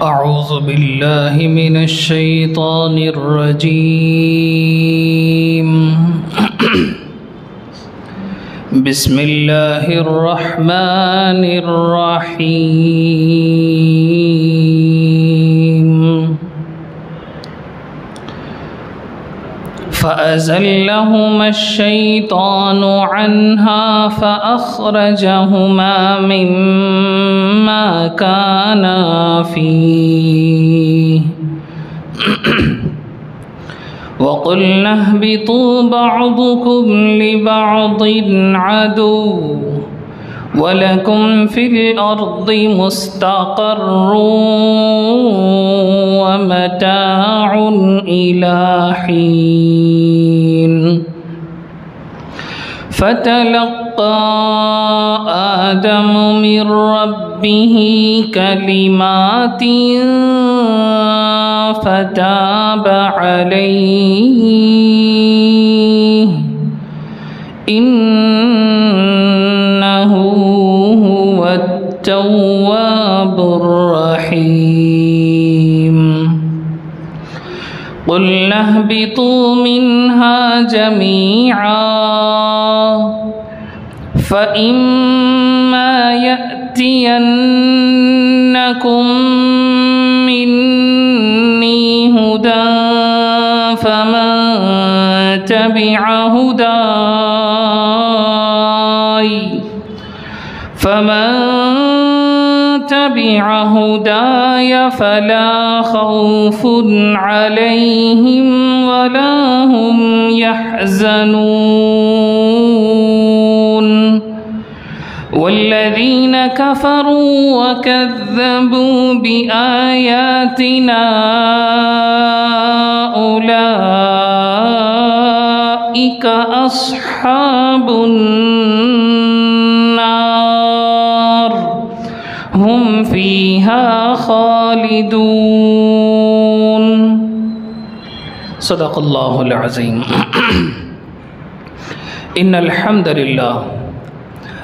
अऊज़ु बिल्लाहि मिनश शैतानिर रजीम। बिस्मिल्लाहिर रहमानिर रहीम। फ़अज़ल्लहुमश शैतानु अन्हा फ़अख़रजहुमा मिम्मा काना फ़ीह वक़ुल्ना ihबितू बअदुकुम लिबअदिन अदुव्व वलकुम फ़िल अर्दि मुस्तक़र्रुन व मताउन इला हीन। फ़तलक़्क़ा आदमु मिन रब्बिही कलिमातिन फ़ताब अलैहि इन्नहु हुवत तव्वाबुर रहीम। क़ुल्ना ihबितू मिन्हा जमीआ फ़इम्मा यअतियन्नकुम मिन्नी हुदा फ़मन तबिअ हुदाय फ़ला ख़ौफ़ुन अलैहिम वला हुम यहज़नून। वल्लज़ीन कफ़रू वकज़्ज़बू बिआयातिना उलाइका अस्हाबुन नार हुम फ़ीहा ख़ालिदून। सदक़ल्लाहुल अज़ीम। इन्नल हम्दुलिल्लाह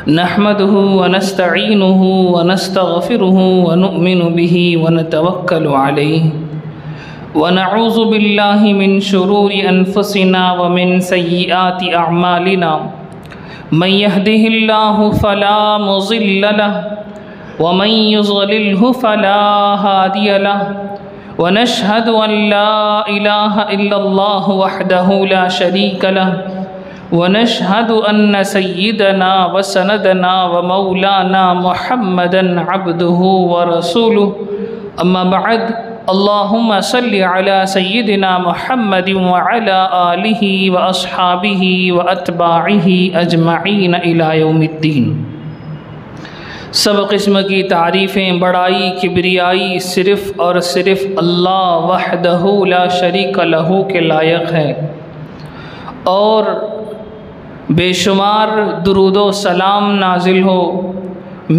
नहमदुहु व नस्तईनुहु व नस्तगफिरुहु व नुअमिनु बिही व नतवक्कलु अलैहि व नऊज़ु बिल्लाहि मिन शुरूरि अनफुसिना व मिन सय्यिआति अअमालिना। मन यहदिहिल्लाहु फला मुज़िल्ल लहु व मन युज़लिल्हु फला हादिय लहु व नशहदु अन ला इलाहा इल्लल्लाहु वहदहु ला शरीक लहु व नशहदु अन्न सय्यिदना व सनदना व मौलाना मुहम्मदन अब्दुहु व रसूलुहु। अम्मा बअद। अल्लाहुम्मा सल्लि अला सय्यिदिना मुहम्मदिन व अला आलिहि व अस्हाबिहि व अत्बाइहि अजमईन इला यौमिद्दीन। सब किस्म की तारीफ़ें, बड़ाई, किब्रियाई सिर्फ़ और सिर्फ़ अल्लाह वहदहु ला शरीक लहू के लायक है और बेशुमार दुरूद व सलाम नाजिल हो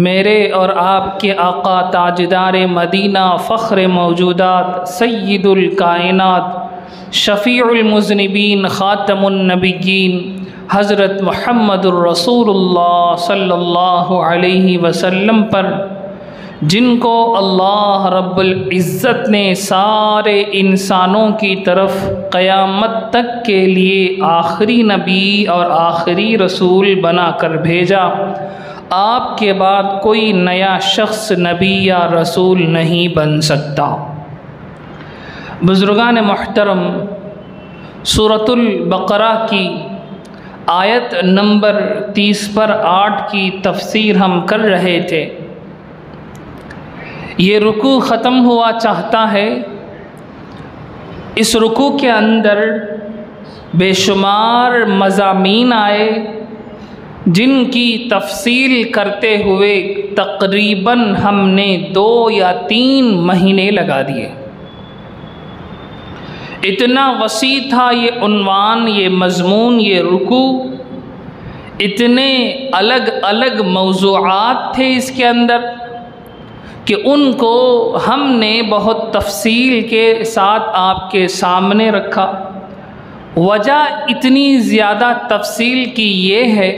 मेरे और आपके आका ताजदार मदीना फ़ख्र मौजूदात सय्यिदुल कायनात शफ़ीउल मुज़निबीन ख़ातमुन नबिय्यीन हज़रत मुहम्मदुर रसूलुल्लाह सल्लल्लाहु अलैहि वसल्लम पर, जिनको अल्लाह रब्बुल इज़्ज़त ने सारे इंसानों की तरफ क़यामत तक के लिए आखिरी नबी और आखिरी रसूल बनाकर भेजा। आपके बाद कोई नया शख्स नबी या रसूल नहीं बन सकता। बुज़ुर्गान मुहतरम, सूरतुल बक़रा की आयत नंबर 30 पर 8 की तफसीर हम कर रहे थे। ये रुकू ख़त्म हुआ चाहता है। इस रुकू के अंदर बेशुमार मज़ामीन आए जिनकी तफसील करते हुए तकरीबन हमने 2 या 3 महीने लगा दिए। इतना वसी था ये उन्वान, ये मज़मून, ये रुकू। इतने अलग अलग मौज़ूआत थे इसके अंदर कि उनको हमने बहुत तफसील के साथ आपके सामने रखा। वजह इतनी ज़्यादा तफसील की ये है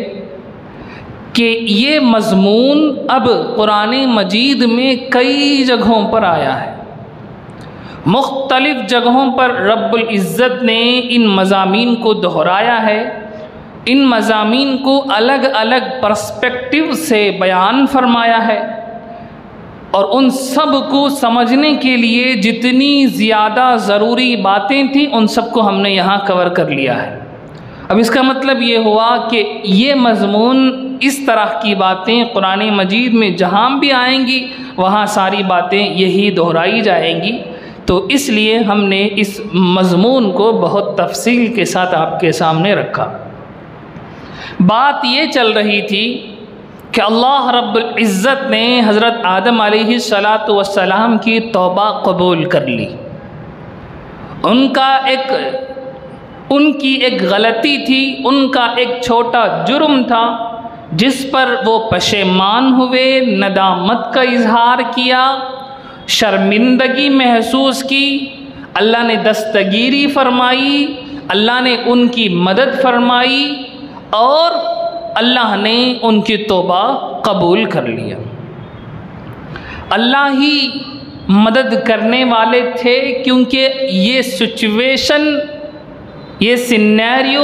कि ये मज़मून अब कुरान मजीद में कई जगहों पर आया है। मुख्तलिफ़ जगहों पर रब्बुल इज़्ज़त ने इन मज़ामीन को दोहराया है, इन मज़ामीन को अलग अलग पर्सपेक्टिव से बयान फरमाया है, और उन सब को समझने के लिए जितनी ज़्यादा ज़रूरी बातें थी उन सब को हमने यहाँ कवर कर लिया है। अब इसका मतलब ये हुआ कि ये मज़मून, इस तरह की बातें कुरान मजीद में जहाँ भी आएंगी वहाँ सारी बातें यही दोहराई जाएंगी। तो इसलिए हमने इस मज़मून को बहुत तफसील के साथ आपके सामने रखा। बात ये चल रही थी कि अल्लाह रब्बुल इज़्ज़त ने हज़रत आदम अलैहिस्सलातु वस्सलाम की तौबा कबूल कर ली। उनकी एक गलती थी, उनका एक छोटा जुर्म था जिस पर वो पशेमान हुए, नदामत का इजहार किया, शर्मिंदगी महसूस की। अल्लाह ने दस्तगीरी फरमाई, अल्लाह ने उनकी मदद फरमाई और अल्लाह ने उनकी तौबा कबूल कर लिया। अल्लाह ही मदद करने वाले थे, क्योंकि ये सिचुएशन, ये सिनेरियो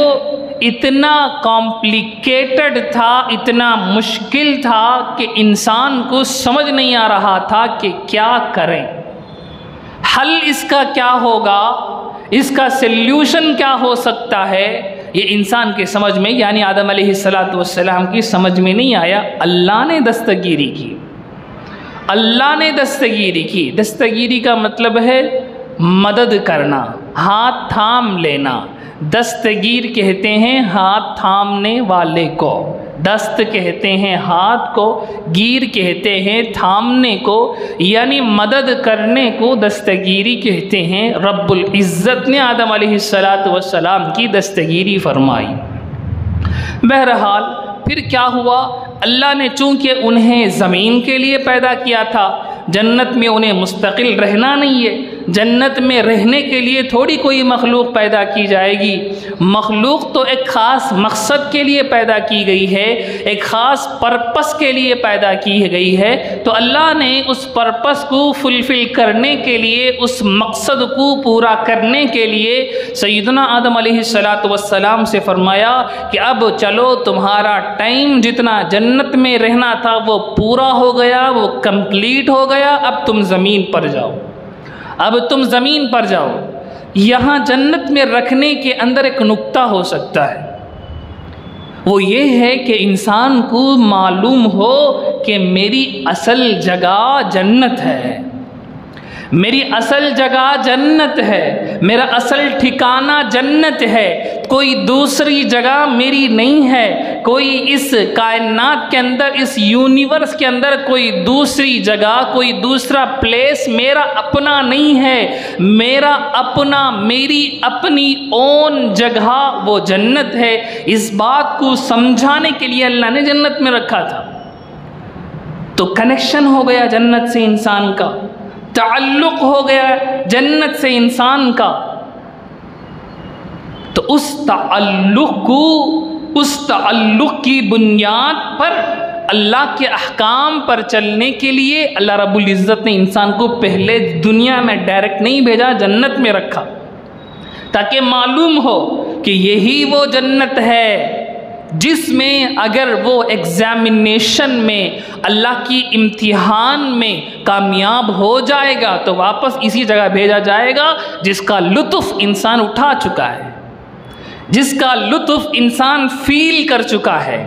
इतना कॉम्प्लिकेटेड था, इतना मुश्किल था कि इंसान को समझ नहीं आ रहा था कि क्या करें, हल इसका क्या होगा, इसका सल्यूशन क्या हो सकता है। ये इंसान के समझ में, यानी आदम अलैहिस्सलातु वस्सलाम की समझ में नहीं आया। अल्लाह ने दस्तगीरी की, अल्लाह ने दस्तगीरी की। दस्तगीरी का मतलब है मदद करना, हाथ थाम लेना। दस्तगीर कहते हैं हाथ थामने वाले को, दस्त कहते हैं हाथ को, गीर कहते हैं थामने को, यानी मदद करने को दस्तगीरी कहते हैं। रब्बुल इज़्ज़त ने आदम अलैहिस्सलातु वस्सलाम की दस्तगीरी फरमाई। बहरहाल फिर क्या हुआ, अल्लाह ने चूँकि उन्हें ज़मीन के लिए पैदा किया था, जन्नत में उन्हें मुस्तकिल रहना नहीं है, जन्नत में रहने के लिए थोड़ी कोई मखलूक पैदा की जाएगी। मखलूक तो एक ख़ास मकसद के लिए पैदा की गई है, एक ख़ास पर्पस के लिए पैदा की गई है। तो अल्लाह ने उस पर्पस को फुलफ़िल करने के लिए, उस मकसद को पूरा करने के लिए सैयदना आदम अलैहिस्सलातु वस्सलाम से फरमाया कि अब चलो, तुम्हारा टाइम जितना जन्नत में रहना था वो पूरा हो गया, वो कंप्लीट हो गया, अब तुम ज़मीन पर जाओ, अब तुम ज़मीन पर जाओ। यहाँ जन्नत में रखने के अंदर एक नुक्ता हो सकता है, वो ये है कि इंसान को मालूम हो कि मेरी असल जगह जन्नत है, मेरी असल जगह जन्नत है, मेरा असल ठिकाना जन्नत है, कोई दूसरी जगह मेरी नहीं है, कोई इस कायनात के अंदर, इस यूनिवर्स के अंदर कोई दूसरी जगह, कोई दूसरा प्लेस मेरा अपना नहीं है। मेरा अपना, मेरी अपनी ओन जगह वो जन्नत है। इस बात को समझाने के लिए अल्लाह ने जन्नत में रखा था। तो कनेक्शन हो गया जन्नत से इंसान का, ताल्लुक़ हो गया जन्नत से इंसान का। तो उस ताल्लुक़ की बुनियाद पर, अल्लाह के अहकाम पर चलने के लिए अल्लाह रब्बुल इज़्ज़त ने इंसान को पहले दुनिया में डायरेक्ट नहीं भेजा, जन्नत में रखा, ताकि मालूम हो कि यही वो जन्नत है जिसमें अगर वो एग्ज़ामिनेशन में, अल्लाह की इम्तिहान में कामयाब हो जाएगा तो वापस इसी जगह भेजा जाएगा जिसका लुत्फ़ इंसान उठा चुका है, जिसका लुत्फ़ इंसान फ़ील कर चुका है।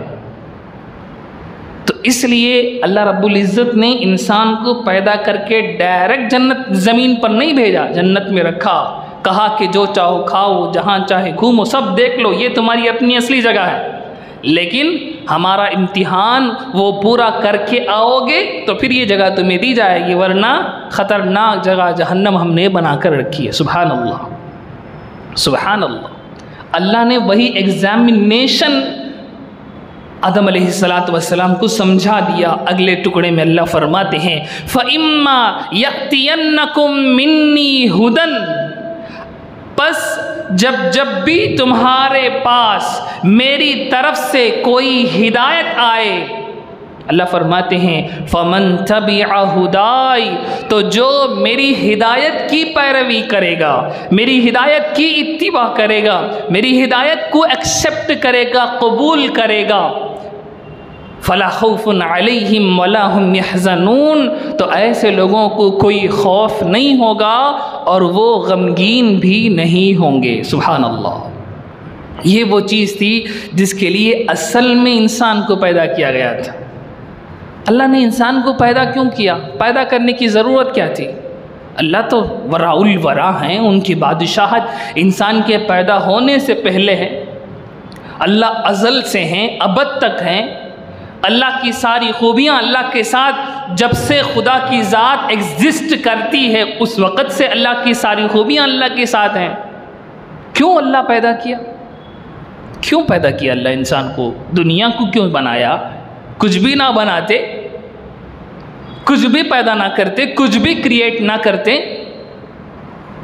तो इसलिए अल्लाह रब्बुल इज़्ज़त ने इंसान को पैदा करके डायरेक्ट जन्नत ज़मीन पर नहीं भेजा, जन्नत में रखा, कहा कि जो चाहो खाओ, जहाँ चाहे घूमो, सब देख लो, ये तुम्हारी अपनी असली जगह है, लेकिन हमारा इम्तिहान वो पूरा करके आओगे तो फिर ये जगह तुम्हें दी जाएगी, वरना ख़तरनाक जगह जहन्नम हमने बना कर रखी है। सुभान अल्लाह, सुभान अल्लाह। अल्लाह ने वही एग्ज़ामिनेशन आदम अलैहिस्सलातु वस्सलाम को समझा दिया। अगले टुकड़े में अल्लाह फरमाते हैं, फ़इम्मा यअतियन्नकुम मिन्नी हुदन, बस जब भी तुम्हारे पास मेरी तरफ से कोई हिदायत आए, अल्लाह फरमाते हैं फमन तबिअ हुदाई, तो जो मेरी हिदायत की पैरवी करेगा, मेरी हिदायत की इत्तिबा करेगा, मेरी हिदायत को एक्सेप्ट करेगा, कबूल करेगा, फला खौफुन अलैहिम वला हुम यहज़नून, तो ऐसे लोगों को कोई खौफ नहीं होगा और वो गमगीन भी नहीं होंगे। सुभान अल्लाह। ये वो चीज़ थी जिसके लिए असल में इंसान को पैदा किया गया था। अल्लाह ने इंसान को पैदा क्यों किया? पैदा करने की ज़रूरत क्या थी? अल्लाह तो वराउल वरा हैं, उनकी बादशाहत इंसान के पैदा होने से पहले है। अल्लाह अज़ल से हैं, अबद तक हैं। अल्लाह की सारी खूबियाँ अल्लाह के साथ, जब से खुदा की ज़ात एग्जिस्ट करती है उस वक़्त से अल्लाह की सारी खूबियाँ अल्लाह के साथ हैं। क्यों अल्लाह पैदा किया? क्यों पैदा किया अल्लाह इंसान को? दुनिया को क्यों बनाया? कुछ भी ना बनाते, कुछ भी पैदा ना करते, कुछ भी क्रिएट ना करते,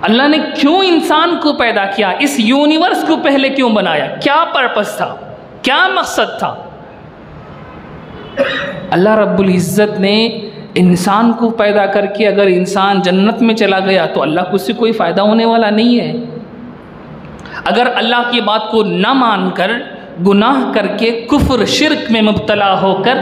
अल्लाह ने क्यों इंसान को पैदा किया? इस यूनिवर्स को पहले क्यों बनाया? क्या पर्पस था? क्या मकसद था? अल्लाह रब्बुल इज़्ज़त ने इंसान को पैदा करके अगर इंसान जन्नत में चला गया तो अल्लाह को उससे कोई फ़ायदा होने वाला नहीं है। अगर अल्लाह की बात को न मानकर, गुनाह करके, कुफ्र शिर्क में मुब्तला होकर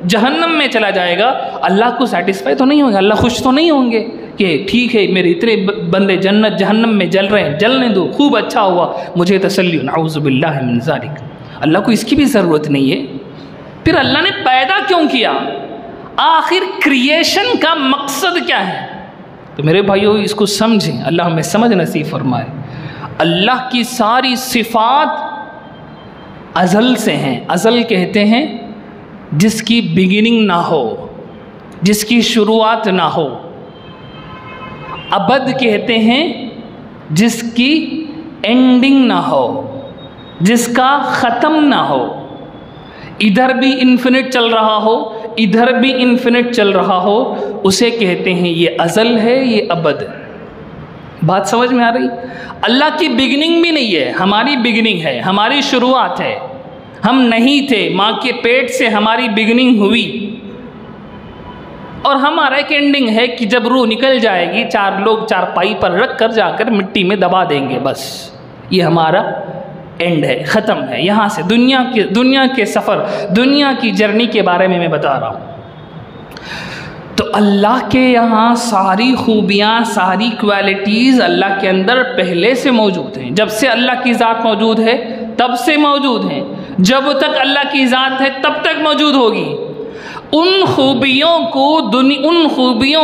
जहन्नम में चला जाएगा, अल्लाह को सेटिस्फाई तो नहीं होगा, अल्लाह खुश तो नहीं होंगे कि ठीक है मेरे इतने बंदे जन्नत जहन्नम में जल रहे हैं, जलने दो, खूब अच्छा हुआ, मुझे तसल्ली, नऊज़ु बिल्लाहि मिन ज़ालिक। अल्लाह को इसकी भी ज़रूरत नहीं है। फिर अल्लाह ने पैदा क्यों किया? आखिर क्रिएशन का मकसद क्या है? तो मेरे भाइयों इसको समझें, अल्लाह हमें समझ नसीब फरमाए। अल्लाह की सारी सिफ़ात अज़ल से हैं। अज़ल कहते हैं जिसकी बिगिनिंग ना हो, जिसकी शुरुआत ना हो। अबद कहते हैं जिसकी एंडिंग ना हो, जिसका ख़त्म ना हो। इधर भी इन्फिनिट चल रहा हो, इधर भी इन्फिनिट चल रहा हो, उसे कहते हैं ये अज़ल है, ये अबद है। बात समझ में आ रही? अल्लाह की बिगिनिंग भी नहीं है, हमारी बिगिनिंग है, हमारी शुरुआत है। हम नहीं थे, माँ के पेट से हमारी बिगिनिंग हुई और हमारा एक एंडिंग है कि जब रूह निकल जाएगी, चार लोग चारपाई पर रख कर जाकर मिट्टी में दबा देंगे, बस ये हमारा एंड है, ख़त्म है। यहाँ से दुनिया के सफ़र, दुनिया की जर्नी के बारे में मैं बता रहा हूँ। तो अल्लाह के यहाँ सारी खूबियाँ, सारी क्वालिटीज़ अल्लाह के अंदर पहले से मौजूद हैं। जब से अल्लाह की ज़ात मौजूद है तब से मौजूद हैं। जब तक अल्लाह की ज़ात है तब तक मौजूद होगी। उन खूबियों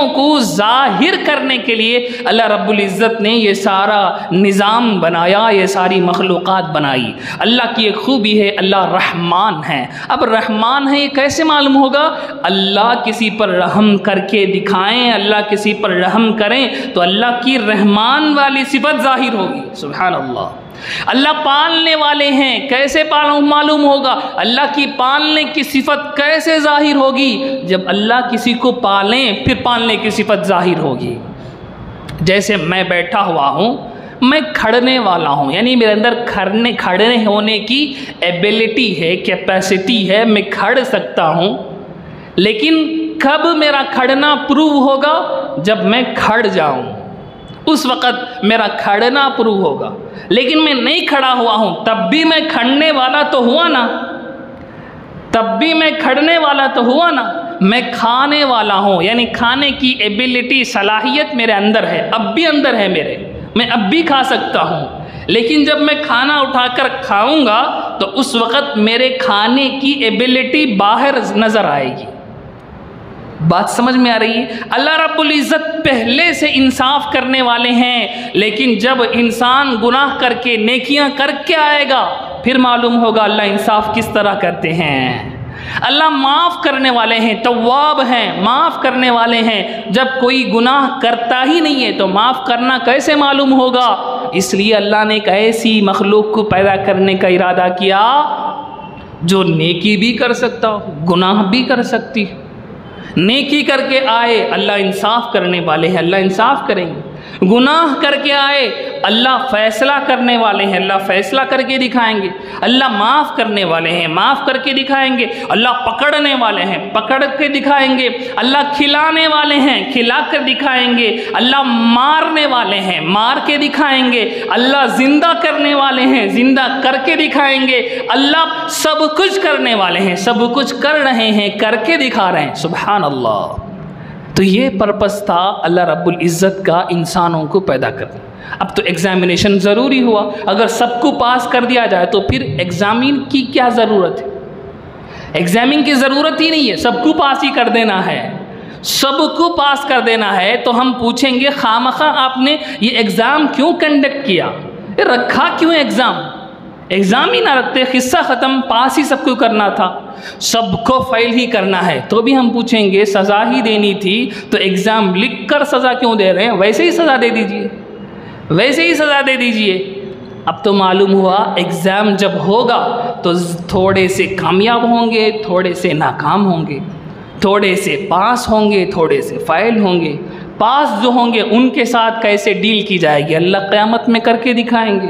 को ज़ाहिर करने के लिए अल्लाह रब्बुल इज़्ज़त ने ये सारा निज़ाम बनाया, ये सारी मखलूक़ात बनाई। अल्लाह की एक खूबी है, अल्लाह रहमान है। अब रहमान है ये कैसे मालूम होगा? अल्लाह किसी पर रहम करके दिखाएं, अल्लाह किसी पर रहम करें तो अल्लाह की रहमान वाली सिफत ज़ाहिर होगी। सुभान अल्लाह। अल्लाह पालने वाले हैं, कैसे मालूम होगा? अल्लाह की पालने की सिफत कैसे जाहिर होगी? जब अल्लाह किसी को पालें फिर पालने की सिफत जाहिर होगी। जैसे मैं बैठा हुआ हूँ, मैं खड़ने वाला हूँ, यानी मेरे अंदर खड़े होने की एबिलिटी है, कैपेसिटी है, मैं खड़ सकता हूँ। लेकिन कब मेरा खड़ना प्रूव होगा? जब मैं खड़ जाऊँ, उस वक़्त मेरा खड़ना प्रूव होगा। लेकिन मैं नहीं खड़ा हुआ हूँ तब भी मैं खड़ने वाला तो हुआ ना, तब भी मैं खड़ने वाला तो हुआ ना। मैं खाने वाला हूँ, यानी खाने की एबिलिटी, सलाहियत मेरे अंदर है, अब भी अंदर है मेरे, मैं अब भी खा सकता हूँ। लेकिन जब मैं खाना उठाकर खाऊंगा तो उस वक़्त मेरे खाने की एबिलिटी बाहर नज़र आएगी। बात समझ में आ रही है? अल्लाह रब्बुल इज़्ज़त पहले से इंसाफ करने वाले हैं, लेकिन जब इंसान गुनाह करके नेकियां करके आएगा फिर मालूम होगा अल्लाह इंसाफ किस तरह करते हैं। अल्लाह माफ़ करने वाले हैं, तव्वाब हैं, माफ़ करने वाले हैं। जब कोई गुनाह करता ही नहीं है तो माफ़ करना कैसे मालूम होगा? इसलिए अल्लाह ने एक ऐसी मखलूक को पैदा करने का इरादा किया जो नेकी भी कर सकता हो, गुनाह भी कर सकती है। नेकी करके आए, अल्लाह इंसाफ करने वाले हैं, अल्लाह इंसाफ करेंगे। गुनाह करके आए, अल्लाह फैसला करने वाले हैं, अल्लाह फैसला करके दिखाएंगे। अल्लाह माफ़ करने वाले हैं, माफ़ करके दिखाएंगे। अल्लाह पकड़ने वाले हैं, पकड़ के दिखाएंगे। अल्लाह खिलाने वाले हैं, खिला कर दिखाएंगे। अल्लाह मारने वाले हैं, मार के दिखाएंगे। अल्लाह जिंदा करने वाले हैं, जिंदा करके दिखाएंगे। अल्लाह सब कुछ करने वाले हैं, सब कुछ कर रहे हैं, करके दिखा रहे हैं। सुभान अल्लाह। तो ये पर्पस था अल्लाह रब्बुल इज़्ज़त का इंसानों को पैदा करना। अब तो एग्ज़ामिनेशन ज़रूरी हुआ। अगर सबको पास कर दिया जाए तो फिर एग्ज़ामिन की क्या ज़रूरत है? एग्ज़ामिन की ज़रूरत ही नहीं है, सबको पास ही कर देना है। सबको पास कर देना है तो हम पूछेंगे खामखा आपने ये एग्ज़ाम क्यों कंडक्ट किया, रखा क्यों एग्ज़ाम? एग्ज़ाम ही ना रखते, किस्सा ख़त्म, पास ही सबको करना था, सबको फेल ही करना है। तो भी हम पूछेंगे सज़ा ही देनी थी तो एग्ज़ाम लिख कर सज़ा क्यों दे रहे हैं? वैसे ही सज़ा दे दीजिए, वैसे ही सज़ा दे दीजिए। अब तो मालूम हुआ एग्ज़ाम जब होगा तो थोड़े से कामयाब होंगे, थोड़े से नाकाम होंगे, थोड़े से पास होंगे, थोड़े से फ़ेल होंगे। पास जो होंगे उनके साथ कैसे डील की जाएगी अल्लाह क़यामत में करके दिखाएंगे।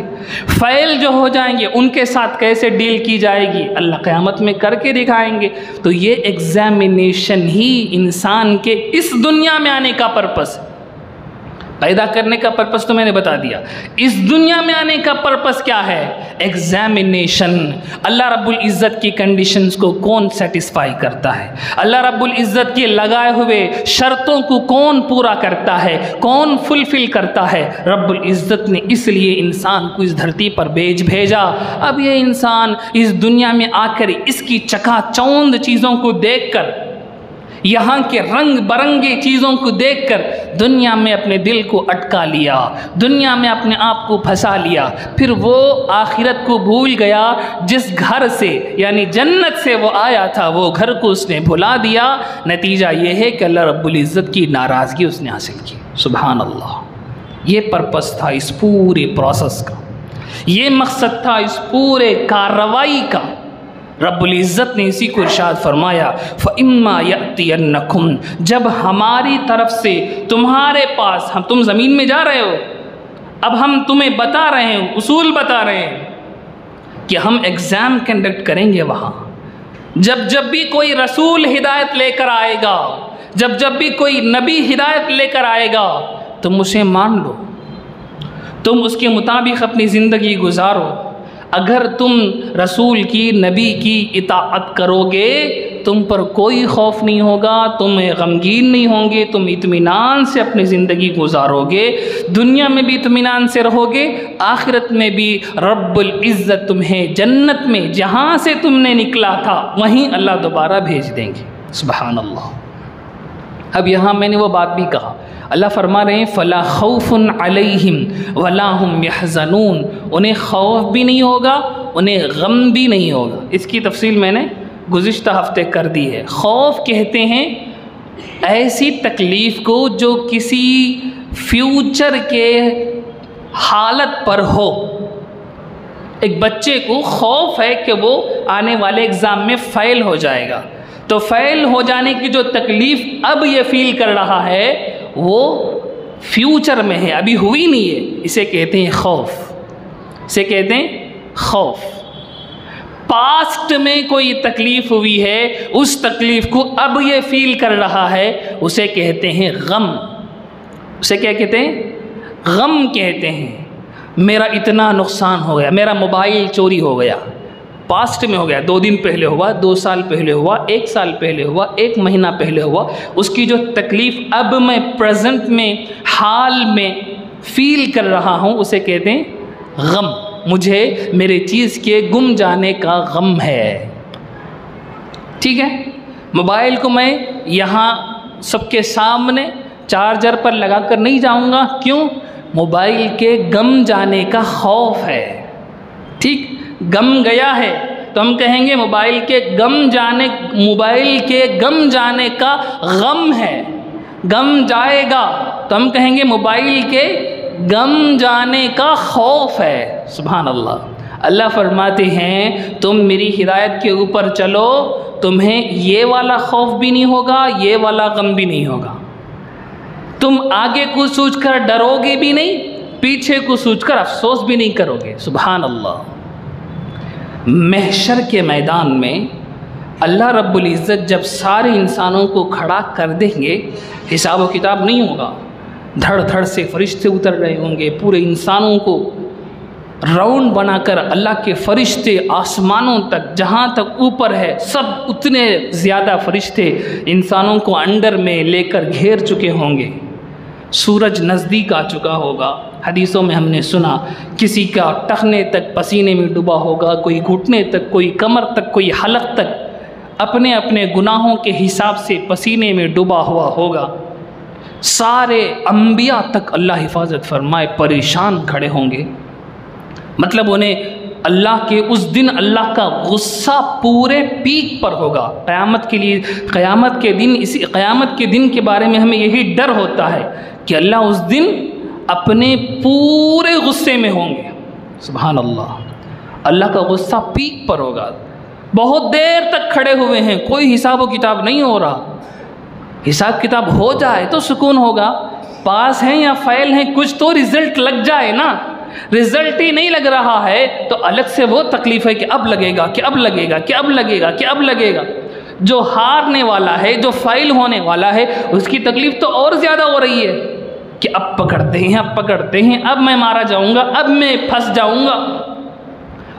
फ़ेल जो हो जाएंगे उनके साथ कैसे डील की जाएगी अल्लाह क़यामत में करके दिखाएंगे। तो ये एग्ज़ामिनेशन ही इंसान के इस दुनिया में आने का पर्पस है। पैदा करने का पर्पस तो मैंने बता दिया, इस दुनिया में आने का पर्पस क्या है? एग्जामिनेशन। अल्लाह रब्बुल इज़्ज़त की कंडीशंस को कौन सेटिस्फाई करता है? अल्लाह रब्बुल इज़्ज़त के लगाए हुए शर्तों को कौन पूरा करता है, कौन फुलफिल करता है? रब्बुल इज़्ज़त ने इसलिए इंसान को इस धरती पर भेजा। अब ये इंसान इस दुनिया में आकर इसकी चकाचौंध चीज़ों को देखकर, यहाँ के रंग बरंगे चीज़ों को देखकर दुनिया में अपने दिल को अटका लिया, दुनिया में अपने आप को फंसा लिया। फिर वो आखिरत को भूल गया। जिस घर से यानी जन्नत से वो आया था वो घर को उसने भुला दिया। नतीजा ये है कि अल्लाह रब्बुल इज़्ज़त की नाराज़गी उसने हासिल की। सुभान अल्लाह। ये पर्पस था इस पूरे प्रोसेस का, ये मकसद था इस पूरे कार्रवाई का। रब्बुल इज़्ज़त ने इसी को इरशाद फरमाया, फ़इम्मा यअतियन्नकुम, जब हमारी तरफ से तुम्हारे पास, हम तुम ज़मीन में जा रहे हो, अब हम तुम्हें बता रहे हैं, उसूल बता रहे हैं कि हम एग्ज़ाम कंडक्ट करेंगे वहाँ। जब भी कोई रसूल हिदायत लेकर आएगा, जब भी कोई नबी हिदायत लेकर आएगा, तुम उसे मान लो, तुम उसके मुताबिक अपनी ज़िंदगी गुजारो। अगर तुम रसूल की, नबी की इताअत करोगे, तुम पर कोई खौफ नहीं होगा, तुम गमगीन नहीं होंगे, तुम इत्मीनान से अपनी ज़िंदगी गुजारोगे, दुनिया में भी इत्मीनान से रहोगे, आखिरत में भी रब्बुल इज़्ज़त तुम्हें जन्नत में जहाँ से तुमने निकला था वहीं अल्लाह दोबारा भेज देंगे। सुभान अल्लाह। अब यहाँ मैंने वो बात भी कहा, अल्लाह फरमा रहे हैं फ़ला खौफ़ुन अलैहिम वला हुम यहज़नून, उन्हें खौफ भी नहीं होगा, उन्हें गम भी नहीं होगा। इसकी तफसील मैंने गुज़िश्ता हफ्ते कर दी है। खौफ कहते हैं ऐसी तकलीफ़ को जो किसी फ्यूचर के हालत पर हो। एक बच्चे को खौफ है कि वो आने वाले एग्ज़ाम में फ़ेल हो जाएगा, तो फ़ेल हो जाने की जो तकलीफ़ अब ये फ़ील कर रहा है वो फ्यूचर में है, अभी हुई नहीं है। इसे कहते हैं खौफ, इसे कहते हैं खौफ। पास्ट में कोई तकलीफ़ हुई है, उस तकलीफ़ को अब ये फ़ील कर रहा है, उसे कहते हैं गम। उसे क्या कहते हैं? गम कहते हैं। मेरा इतना नुकसान हो गया, मेरा मोबाइल चोरी हो गया, पास्ट में हो गया, 2 दिन पहले हुआ, 2 साल पहले हुआ, 1 साल पहले हुआ, 1 महीना पहले हुआ। उसकी जो तकलीफ़ अब मैं प्रेजेंट में, हाल में फ़ील कर रहा हूँ, उसे कहते हैं गम। मुझे मेरे चीज़ के गुम जाने का गम है। ठीक है, मोबाइल को मैं यहाँ सबके सामने चार्जर पर लगा कर नहीं जाऊँगा। क्यों? मोबाइल के गम जाने का खौफ है। ठीक, गम गया है तो हम कहेंगे मोबाइल के गम जाने का गम है। गम जाएगा तो हम कहेंगे मोबाइल के गम जाने का खौफ है। सुभान अल्लाह। अल्लाह फरमाते हैं तुम मेरी हिदायत के ऊपर चलो, तुम्हें ये वाला खौफ भी नहीं होगा, ये वाला गम भी नहीं होगा। तुम आगे को सोचकर डरोगे भी नहीं, पीछे को सोचकर अफसोस भी नहीं करोगे। सुभान अल्लाह। महशर के मैदान में अल्लाह रब्बुल इज़्ज़त जब सारे इंसानों को खड़ा कर देंगे, हिसाब व किताब नहीं होगा, धड़ धड़ से फरिश्ते उतर रहे होंगे, पूरे इंसानों को राउंड बनाकर अल्लाह के फरिश्ते आसमानों तक, जहाँ तक ऊपर है सब उतने ज़्यादा फरिश्ते इंसानों को अंडर में लेकर घेर चुके होंगे। सूरज नज़दीक आ चुका होगा। हदीसों में हमने सुना किसी का टखने तक पसीने में डूबा होगा, कोई घुटने तक, कोई कमर तक, कोई हलक तक अपने अपने गुनाहों के हिसाब से पसीने में डूबा हुआ होगा। सारे अंबिया तक अल्लाह हिफाजत फरमाए परेशान खड़े होंगे। मतलब उन्हें अल्लाह के उस दिन अल्लाह का गुस्सा पूरे पीक पर होगा। क़यामत के लिए, क़यामत के दिन, इसी क़यामत के दिन के बारे में हमें यही डर होता है कि अल्लाह उस दिन अपने पूरे गुस्से में होंगे। सुभान अल्लाह। अल्लाह का गुस्सा पीक पर होगा। बहुत देर तक खड़े हुए हैं, कोई हिसाब व किताब नहीं हो रहा। हिसाब किताब हो जाए तो सुकून होगा, पास हैं या फेल हैं कुछ तो रिज़ल्ट लग जाए ना। रिज़ल्ट ही नहीं लग रहा है तो अलग से वो तकलीफ़ है कि अब लगेगा, कि अब लगेगा, कि अब लगेगा, कि अब लगेगा। जो हारने वाला है, जो फेल होने वाला है, उसकी तकलीफ़ तो और ज़्यादा हो रही है कि अब पकड़ते हैं, अब पकड़ते हैं, अब मैं मारा जाऊँगा, अब मैं फंस जाऊँगा।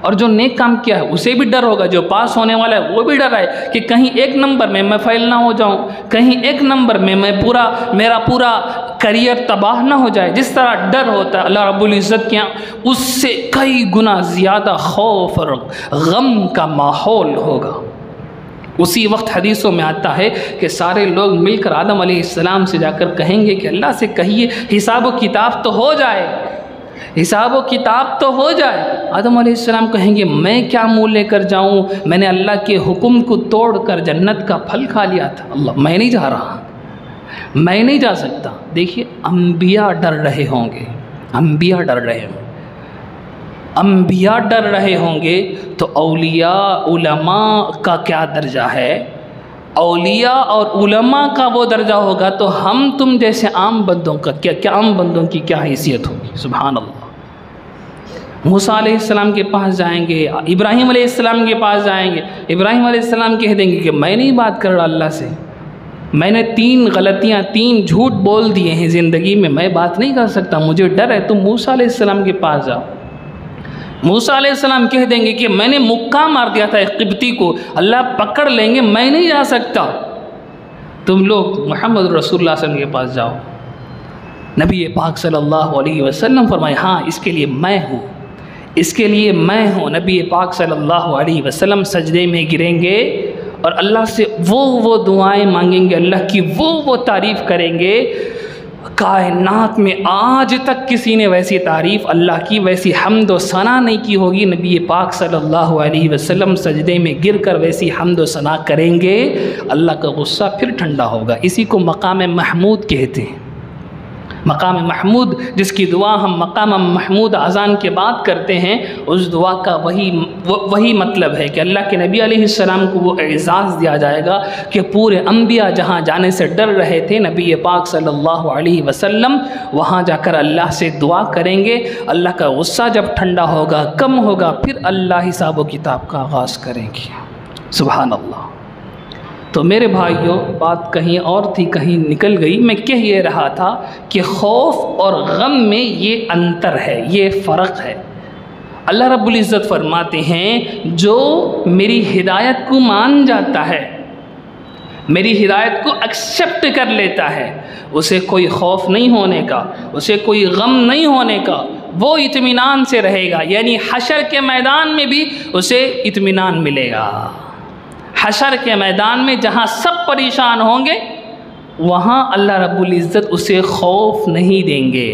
और जो नेक काम किया है उसे भी डर होगा, जो पास होने वाला है वो भी डर है कि कहीं एक नंबर में मैं फेल ना हो जाऊं, कहीं एक नंबर में मेरा पूरा करियर तबाह ना हो जाए। जिस तरह डर होता है अल्लाह रब्बुल इज़्ज़त के यहाँ, उससे कई गुना ज़्यादा खौफ और गम का माहौल होगा। उसी वक्त हदीसों में आता है कि सारे लोग मिलकर आदम अलैहिस्सलाम से जाकर कहेंगे कि अल्लाह से कहिए हिसाब व किताब तो हो जाए, हिसाब व किताब तो हो जाए। आदम अलैहिस्सलाम कहेंगे मैं क्या मुँह लेकर जाऊँ, मैंने अल्लाह के हुक्म को तोड़कर जन्नत का फल खा लिया था। अल्लाह, मैं नहीं जा रहा, मैं नहीं जा सकता। देखिए, अंबिया डर रहे होंगे, अंबिया डर रहे होंगे, अंबिया डर रहे होंगे तो औलिया उलमा का क्या दर्जा है? औलिया और उलमा का वो दर्जा होगा तो हम तुम जैसे आम बंदों का क्या आम बंदों की क्या हैसियत होगी। सुभान अल्लाह। मूसा अलैहिस्सलाम के पास जाएंगे, इब्राहीम अलैहिस्सलाम के पास जाएंगे, इब्राहीम अलैहिस्सलाम कह देंगे कि मैं नहीं बात कर रहा अल्लाह से, मैंने 3 गलतियाँ, 3 झूठ बोल दिए हैं ज़िंदगी में, मैं बात नहीं कर सकता, मुझे डर है। तुम मूसा अलैहिस्सलाम के पास जाओ। मूसा अलैहिस्सलाम कह देंगे कि मैंने मुक्का मार दिया था एक क़िब्ती को, अल्लाह पकड़ लेंगे, मैं नहीं जा सकता। तुम लोग मोहम्मद रसूलुल्लाह सल्लल्लाहु अलैहि वसल्लम के पास जाओ। नबी पाक सल्लल्लाहु अलैहि वसल्लम फरमाए हाँ इसके लिए मैं हूँ, इसके लिए मैं हूँ। नबी पाक सल्लल्लाहु अलैहि वसल्लम सजदे में गिरेंगे और अल्लाह से वो दुआएं मांगेंगे, अल्लाह की वो तारीफ़ करेंगे। कायनात में आज तक किसी ने वैसी तारीफ़ अल्लाह की, वैसी हम्द व सना नहीं की होगी। नबी पाक सल्लल्लाहु अलैहि वसल्लम सजदे में गिरकर वैसी हम्द व सना करेंगे, अल्लाह का गुस्सा फिर ठंडा होगा। इसी को मकाम महमूद कहते हैं। मकाम महमूद, जिसकी दुआ हम मकाम महमूद अज़ान के बाद करते हैं, उस दुआ का वही मतलब है कि अल्लाह के नबी अलैहिस्सलाम को वो एज़ाज़ दिया जाएगा कि पूरे अंबिया जहाँ जाने से डर रहे थे, नबी पाक सल्लल्लाहु अलैहि वसल्लम वहाँ जाकर अल्लाह से दुआ करेंगे। अल्लाह का गुस्सा जब ठंडा होगा, कम होगा, फिर अल्लाह हिसाब व किताब का आगाज़ करेंगे। सुभान अल्लाह। तो मेरे भाइयों, बात कहीं और थी, कहीं निकल गई। मैं कह ये रहा था कि खौफ और गम में ये अंतर है, ये फ़र्क है। अल्लाह रब्बुल इज़्ज़त फरमाते हैं जो मेरी हिदायत को मान जाता है, मेरी हिदायत को एक्सेप्ट कर लेता है, उसे कोई खौफ नहीं होने का, उसे कोई गम नहीं होने का, वो इत्मीनान से रहेगा। यानी हशर के मैदान में भी उसे इत्मीनान मिलेगा। हशर के मैदान में जहाँ सब परेशान होंगे, वहाँ अल्लाह रब्बुल इज़्ज़त उसे खौफ नहीं देंगे।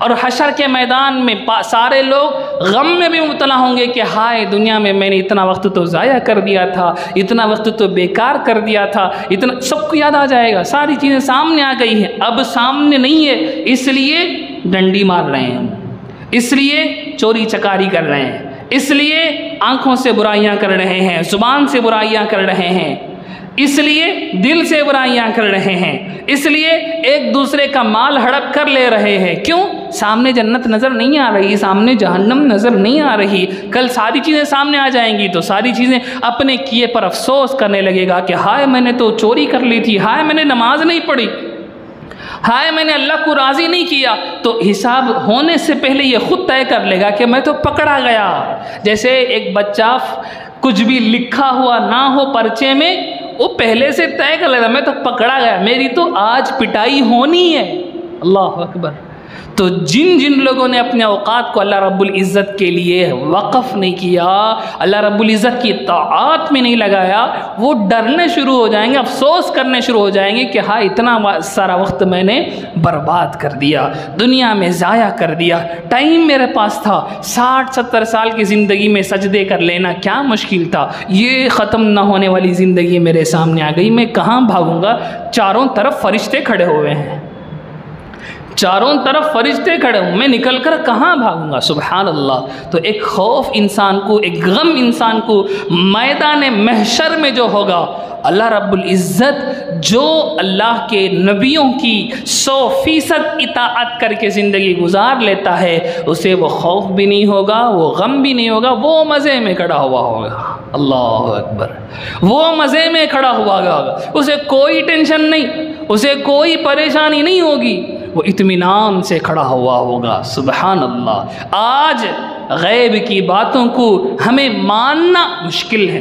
और हशर के मैदान में सारे लोग गम में भी मुब्तला होंगे कि हाय दुनिया में मैंने इतना वक्त तो ज़ाया कर दिया था, इतना वक्त तो बेकार कर दिया था, इतना सबको याद आ जाएगा। सारी चीज़ें सामने आ गई हैं, अब सामने नहीं है, इसलिए डंडी मार रहे हैं, इसलिए चोरी चकारी कर रहे हैं, इसलिए आँखों से बुराइयां कर रहे हैं, ज़ुबान से बुराइयां कर रहे हैं। इसलिए दिल से बुराइयां कर रहे हैं, इसलिए एक दूसरे का माल हड़प कर ले रहे हैं। क्यों? सामने जन्नत नज़र नहीं आ रही, सामने जहन्नम नज़र नहीं आ रही। कल सारी चीज़ें सामने आ जाएंगी तो सारी चीज़ें अपने किए पर अफसोस करने लगेगा कि हाय मैंने तो चोरी कर ली थी, हाय मैंने नमाज नहीं पढ़ी, हाय मैंने अल्लाह को राज़ी नहीं किया। तो हिसाब होने से पहले ये खुद तय कर लेगा कि मैं तो पकड़ा गया। जैसे एक बच्चा कुछ भी लिखा हुआ ना हो पर्चे में, वो पहले से तय कर लेगा मैं तो पकड़ा गया, मेरी तो आज पिटाई होनी है। अल्लाह अकबर। तो जिन जिन लोगों ने अपने औकात को अल्लाह रब्बुल इज़्ज़त के लिए वक़फ़ नहीं किया, अल्लाह रब्बुल इज़्ज़त की ताआत में नहीं लगाया, वो डरने शुरू हो जाएंगे, अफसोस करने शुरू हो जाएंगे कि हाँ इतना सारा वक्त मैंने बर्बाद कर दिया, दुनिया में ज़ाया कर दिया। टाइम मेरे पास था, 60-70 साल की ज़िंदगी में सजदे कर लेना क्या मुश्किल था। ये ख़त्म ना होने वाली ज़िंदगी मेरे सामने आ गई, मैं कहाँ भागूँगा? चारों तरफ फरिश्ते खड़े हुए हैं, चारों तरफ फरिश्ते खड़े हूँ, मैं निकल कर कहाँ भागूंगा? सुबहान अल्लाह। तो एक खौफ इंसान को, एक गम इंसान को मैदान महशर में जो होगा, अल्लाह रब्बुल इज़्ज़त जो अल्लाह के नबियों की 100% इताअत करके ज़िंदगी गुजार लेता है, उसे वो खौफ भी नहीं होगा, वो गम भी नहीं होगा, वो मज़े में खड़ा हुआ होगा। अल्लाह अकबर। वो मज़े में खड़ा हुआ होगा, उसे कोई टेंशन नहीं, उसे कोई परेशानी नहीं होगी, वो इत्मीनान से खड़ा हुआ होगा। सुबहान अल्लाह। आज गैब की बातों को हमें मानना मुश्किल है,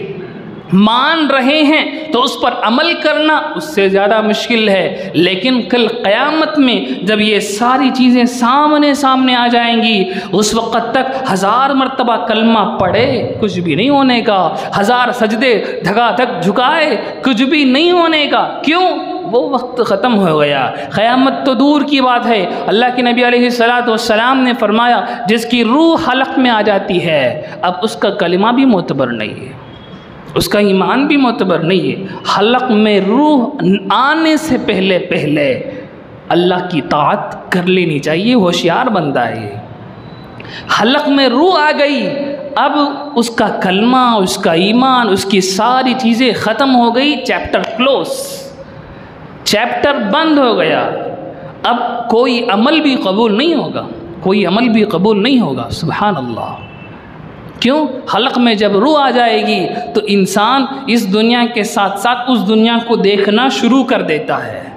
मान रहे हैं तो उस पर अमल करना उससे ज़्यादा मुश्किल है। लेकिन कल क़यामत में जब ये सारी चीज़ें सामने सामने आ जाएंगी, उस वक़्त तक 1000 मरतबा कलमा पढ़े कुछ भी नहीं होने का, 1000 सजदे धगाधक झुकाए कुछ भी नहीं होने का। क्यों? वो वक्त ख़त्म हो गया। क़यामत तो दूर की बात है, अल्लाह के नबी अलैहिस्सलातु वस्सलाम ने फरमाया जिसकी रूह हलक में आ जाती है, अब उसका कलिमा भी मोतबर नहीं है, उसका ईमान भी मोतबर नहीं है। हलक में रूह आने से पहले पहले अल्लाह की ताअत कर लेनी चाहिए, होशियार बंदा है। हलक में रूह आ गई, अब उसका कलमा, उसका ईमान, उसकी सारी चीज़ें ख़त्म हो गई, चैप्टर क्लोज, चैप्टर बंद हो गया। अब कोई अमल भी कबूल नहीं होगा, कोई अमल भी कबूल नहीं होगा। सुभान अल्लाह। क्यों? हलक में जब रूह आ जाएगी तो इंसान इस दुनिया के साथ साथ उस दुनिया को देखना शुरू कर देता है,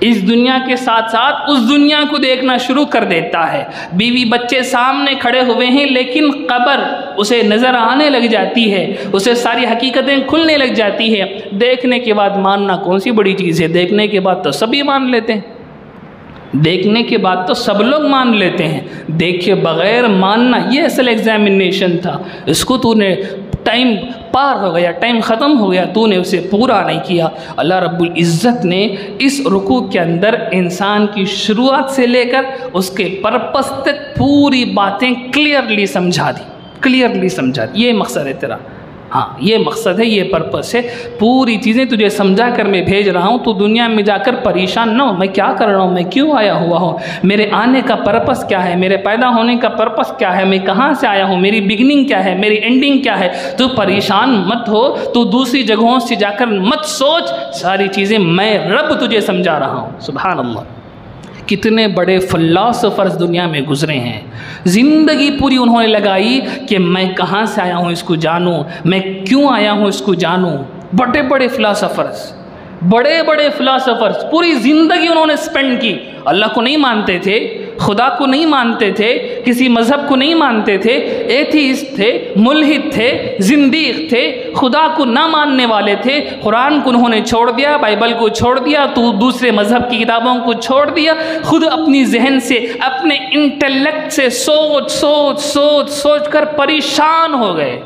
इस दुनिया के साथ साथ उस दुनिया को देखना शुरू कर देता है। बीवी बच्चे सामने खड़े हुए हैं लेकिन कब्र उसे नज़र आने लग जाती है, उसे सारी हकीकतें खुलने लग जाती है। देखने के बाद मानना कौन सी बड़ी चीज़ है? देखने के बाद तो सभी मान लेते हैं, देखने के बाद तो सब लोग मान लेते हैं, देखे बग़ैर मानना ये असल एग्जामिनेशन था। इसको तूने टाइम पार हो गया, टाइम ख़त्म हो गया, तूने उसे पूरा नहीं किया। अल्लाह रब्बुल इज़्ज़त ने इस रुकू के अंदर इंसान की शुरुआत से लेकर उसके पर्पस तक पूरी बातें क्लियरली समझा दी, क्लियरली समझा दी। ये मकसद है तेरा, हाँ ये मकसद है, ये पर्पस है। पूरी चीज़ें तुझे समझा कर मैं भेज रहा हूँ, तो दुनिया में जाकर परेशान ना हो, मैं क्या कर रहा हूँ, मैं क्यों आया हुआ हूँ, मेरे आने का पर्पस क्या है, मेरे पैदा होने का पर्पस क्या है, मैं कहाँ से आया हूँ, मेरी बिगनिंग क्या है, मेरी एंडिंग क्या है। तो परेशान मत हो, तो दूसरी जगहों से जाकर मत सोच, सारी चीज़ें मैं रब तुझे समझा रहा हूँ। सुभान अल्लाह। कितने बड़े फ़िलासफ़र्स दुनिया में गुज़रे हैं, ज़िंदगी पूरी उन्होंने लगाई कि मैं कहाँ से आया हूँ इसको जानूँ, मैं क्यों आया हूँ इसको जानूँ। बड़े बड़े फ़िलासफ़र्स, बड़े बड़े फ़िलासफ़र्स पूरी ज़िंदगी उन्होंने स्पेंड की। अल्लाह को नहीं मानते थे, खुदा को नहीं मानते थे, किसी मज़हब को नहीं मानते थे, एथीस्ट थे, मुल्हिद थे, ज़िंदीक़ थे, खुदा को ना मानने वाले थे। कुरान को उन्होंने छोड़ दिया, बाइबल को छोड़ दिया, तो दूसरे मज़हब की किताबों को छोड़ दिया, खुद अपनी जहन से, अपने इंटेलेक्ट से सोच सोच सोच सोच कर परेशान हो गए।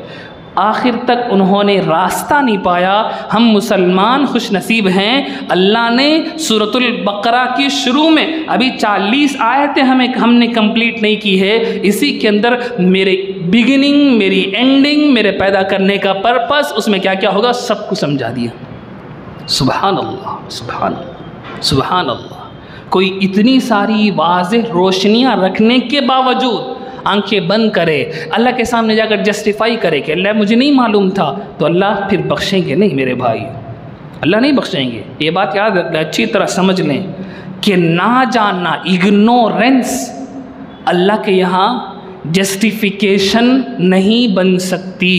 आखिर तक उन्होंने रास्ता नहीं पाया। हम मुसलमान खुश नसीब हैं, अल्लाह ने सूरतुल बकरा की शुरू में अभी 40 आयतें हमने कंप्लीट नहीं की है, इसी के अंदर मेरे बिगिनिंग, मेरी एंडिंग, मेरे पैदा करने का पर्पस, उसमें क्या क्या होगा सब कुछ समझा दिया। सुभान अल्लाह, सुभान अल्लाह, सुभान अल्लाह। कोई इतनी सारी वाज़ेह रोशनियाँ रखने के बावजूद आंखें बंद करे, अल्लाह के सामने जाकर जस्टिफाई करे कि अल्लाह मुझे नहीं मालूम था, तो अल्लाह फिर बख्शेंगे नहीं मेरे भाई। अल्लाह नहीं बख्शेंगे। ये बात याद रखना, अच्छी तरह समझ लें कि ना जानना, इग्नोरेंस अल्लाह के यहाँ जस्टिफिकेशन नहीं बन सकती।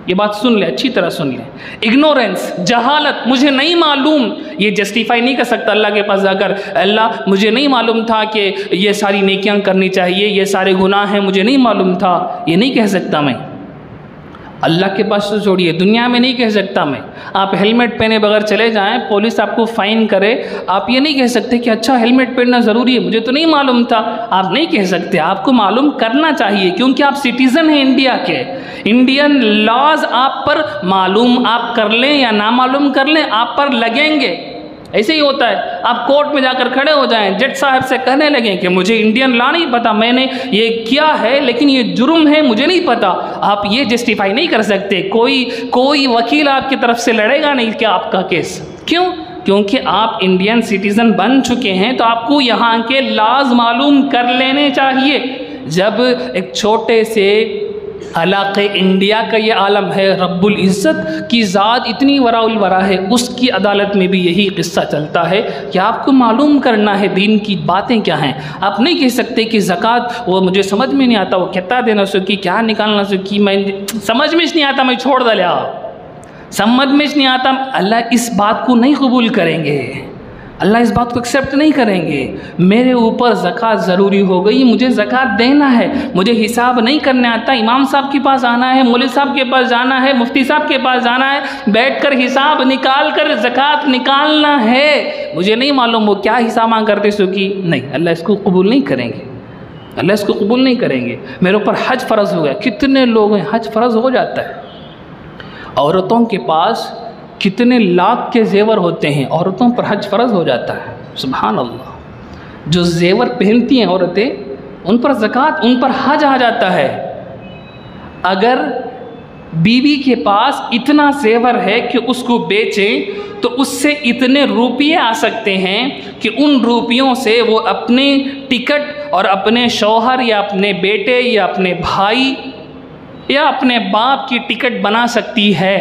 ये बात सुन ले, अच्छी तरह सुन ले। इग्नोरेंस, जहालत, मुझे नहीं मालूम, ये जस्टिफाई नहीं कर सकता अल्लाह के पास जाकर, अल्लाह मुझे नहीं मालूम था कि ये सारी नेकियां करनी चाहिए, ये सारे गुनाह हैं, मुझे नहीं मालूम था, ये नहीं कह सकता मैं। अल्लाह के पास तो छोड़िए, दुनिया में नहीं कह सकता मैं। आप हेलमेट पहने बगैर चले जाएं, पुलिस आपको फ़ाइन करे, आप ये नहीं कह सकते कि अच्छा हेलमेट पहनना ज़रूरी है, मुझे तो नहीं मालूम था। आप नहीं कह सकते, आपको मालूम करना चाहिए, क्योंकि आप सिटीज़न हैं इंडिया के। इंडियन लॉज आप पर मालूम आप कर लें या ना मालूम कर लें, आप पर लगेंगे। ऐसे ही होता है, आप कोर्ट में जाकर खड़े हो जाएं, जज साहब से कहने लगें कि मुझे इंडियन लॉ नहीं पता, मैंने ये किया है लेकिन ये जुर्म है, मुझे नहीं पता। आप ये जस्टिफाई नहीं कर सकते, कोई वकील आपकी तरफ से लड़ेगा नहीं कि आपका केस। क्यों? क्योंकि आप इंडियन सिटीज़न बन चुके हैं, तो आपको यहाँ के लॉज मालूम कर लेने चाहिए। जब एक छोटे से इलाक़े इंडिया का ये आलम है, रब्बुल इज़्ज़त की ज़ात इतनी वराउल वरा है, उसकी अदालत में भी यही किस्सा चलता है कि आपको मालूम करना है दीन की बातें क्या हैं। आप नहीं कह सकते कि ज़कात वो मुझे समझ में नहीं आता, वो कितना देना सकी, क्या निकालना सकी, मैं समझ में नहीं आता, मैं छोड़ डाला, समझ में नहीं आता। अल्लाह इस बात को नहीं कबूल करेंगे, अल्लाह इस बात को एक्सेप्ट नहीं करेंगे। मेरे ऊपर ज़कात ज़रूरी हो गई, मुझे ज़कात देना है, मुझे हिसाब नहीं करने आता, इमाम साहब के पास आना है, मौलवी साहब के पास जाना है, मुफ्ती साहब के पास जाना है, बैठकर हिसाब निकाल कर ज़कात निकालना है। मुझे नहीं मालूम वो क्या हिसाब करते सो की नहीं, अल्लाह इसको कबूल नहीं करेंगे, अल्लाह इसको कबूल नहीं करेंगे। मेरे ऊपर हज फ़र्ज़ हो गया, कितने लोग हैं हज फ़र्ज़ हो जाता है। औरतों के पास कितने लाख के जेवर होते हैं, औरतों पर हज फ़र्ज़ हो जाता है। सुभान अल्लाह, जो जेवर पहनती हैं औरतें, उन पर ज़कात, उन पर हज आ जाता है। अगर बीवी के पास इतना जेवर है कि उसको बेचें तो उससे इतने रुपये आ सकते हैं कि उन रुपयों से वो अपने टिकट और अपने शौहर या अपने बेटे या अपने भाई या अपने बाप की टिकट बना सकती है।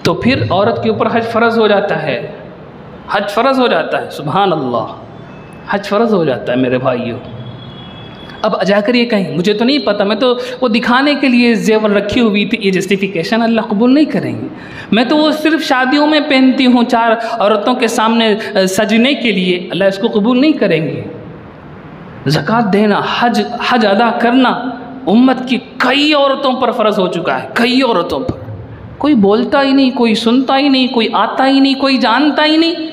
तो फिर औरत के ऊपर हज फ़र्ज़ हो जाता है, हज फ़र्ज़ हो जाता है। सुभान अल्लाह, हज फ़र्ज़ हो जाता है मेरे भाइयों। अब जाकर ये कहीं मुझे तो नहीं पता, मैं तो वो दिखाने के लिए जेवर रखी हुई थी, ये जस्टिफिकेशन अल्लाह कबूल नहीं करेंगे। मैं तो वो सिर्फ शादियों में पहनती हूँ, 4 औरतों के सामने सजने के लिए, अल्लाह इसको कबूल नहीं करेंगे। ज़कात देना, हज अदा करना उम्मत की कई औरतों पर फ़र्ज़ हो चुका है, कई औरतों पर। कोई बोलता ही नहीं, कोई सुनता ही नहीं, कोई आता ही नहीं, कोई जानता ही नहीं।